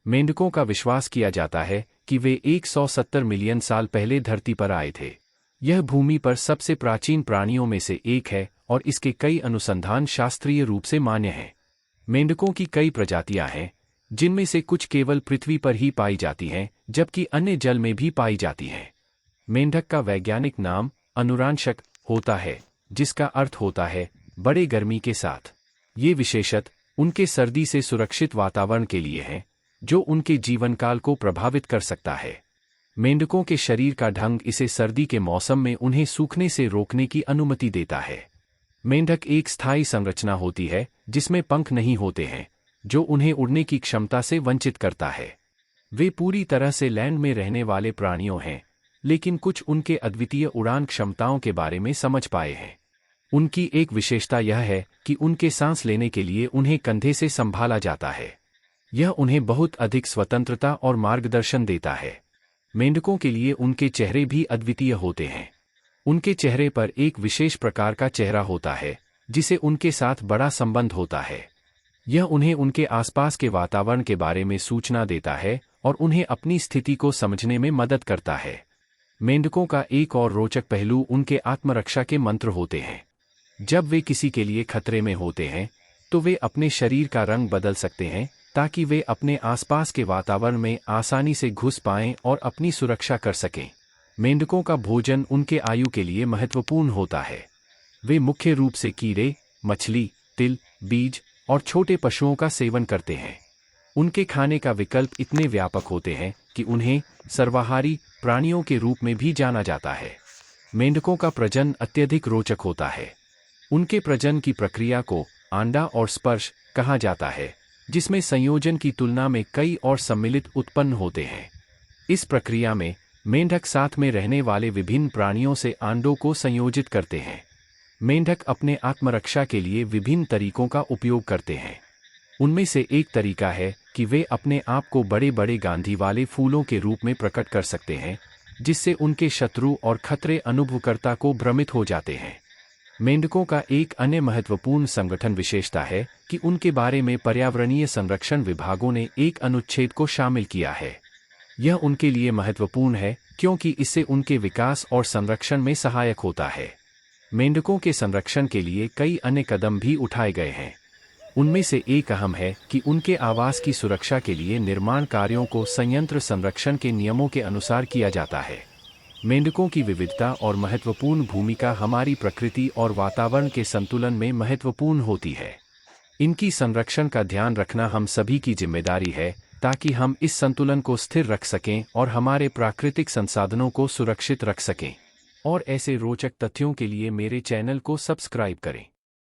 मेंढकों का विश्वास किया जाता है कि वे 170 मिलियन साल पहले धरती पर आए थे। यह भूमि पर सबसे प्राचीन प्राणियों में से एक है और इसके कई अनुसंधान शास्त्रीय रूप से मान्य हैं। मेंढकों की कई प्रजातियां हैं, जिनमें से कुछ केवल पृथ्वी पर ही पाई जाती हैं, जबकि अन्य जल में भी पाई जाती हैं। मेंढक का वैज्ञानिक नाम अनुरांशक होता है, जिसका अर्थ होता है बड़े गर्मी के साथ। ये विशेषत उनके सर्दी से सुरक्षित वातावरण के लिए हैं, जो उनके जीवनकाल को प्रभावित कर सकता है। मेंढकों के शरीर का ढंग इसे सर्दी के मौसम में उन्हें सूखने से रोकने की अनुमति देता है। मेंढक एक स्थायी संरचना होती है जिसमें पंख नहीं होते हैं, जो उन्हें उड़ने की क्षमता से वंचित करता है। वे पूरी तरह से लैंड में रहने वाले प्राणियों हैं, लेकिन कुछ उनके अद्वितीय उड़ान क्षमताओं के बारे में समझ पाए हैं। उनकी एक विशेषता यह है कि उनके सांस लेने के लिए उन्हें कंधे से संभाला जाता है। यह उन्हें बहुत अधिक स्वतंत्रता और मार्गदर्शन देता है। मेंढकों के लिए उनके चेहरे भी अद्वितीय होते हैं। उनके चेहरे पर एक विशेष प्रकार का चेहरा होता है, जिसे उनके साथ बड़ा संबंध होता है। यह उन्हें उनके आसपास के वातावरण के बारे में सूचना देता है और उन्हें अपनी स्थिति को समझने में मदद करता है। मेंढकों का एक और रोचक पहलू उनके आत्मरक्षा के मंत्र होते हैं। जब वे किसी के लिए खतरे में होते हैं, तो वे अपने शरीर का रंग बदल सकते हैं ताकि वे अपने आसपास के वातावरण में आसानी से घुस पाएं और अपनी सुरक्षा कर सकें। मेंढकों का भोजन उनके आयु के लिए महत्वपूर्ण होता है। वे मुख्य रूप से कीड़े, मछली, तिल, बीज और छोटे पशुओं का सेवन करते हैं। उनके खाने का विकल्प इतने व्यापक होते हैं कि उन्हें सर्वाहारी प्राणियों के रूप में भी जाना जाता है। मेंढकों का प्रजनन अत्यधिक रोचक होता है। उनके प्रजनन की प्रक्रिया को आंडा और स्पर्श कहा जाता है, जिसमें संयोजन की तुलना में कई और सम्मिलित उत्पन्न होते हैं। इस प्रक्रिया में मेंढक साथ में रहने वाले विभिन्न प्राणियों से आंडों को संयोजित करते हैं। मेंढक अपने आत्मरक्षा के लिए विभिन्न तरीकों का उपयोग करते हैं। उनमें से एक तरीका है कि वे अपने आप को बड़े बड़े गांधी वाले फूलों के रूप में प्रकट कर सकते हैं, जिससे उनके शत्रु और खतरे अनुभवकर्ता को भ्रमित हो जाते हैं। मेंढकों का एक अन्य महत्वपूर्ण संगठन विशेषता है कि उनके बारे में पर्यावरणीय संरक्षण विभागों ने एक अनुच्छेद को शामिल किया है। यह उनके लिए महत्वपूर्ण है क्योंकि इससे उनके विकास और संरक्षण में सहायक होता है। मेंढकों के संरक्षण के लिए कई अन्य कदम भी उठाए गए हैं। उनमें से एक अहम है कि उनके आवास की सुरक्षा के लिए निर्माण कार्यों को संयंत्र संरक्षण के नियमों के अनुसार किया जाता है। मेंढकों की विविधता और महत्वपूर्ण भूमिका हमारी प्रकृति और वातावरण के संतुलन में महत्वपूर्ण होती है। इनकी संरक्षण का ध्यान रखना हम सभी की जिम्मेदारी है, ताकि हम इस संतुलन को स्थिर रख सकें और हमारे प्राकृतिक संसाधनों को सुरक्षित रख सकें। और ऐसे रोचक तथ्यों के लिए मेरे चैनल को सब्सक्राइब करें।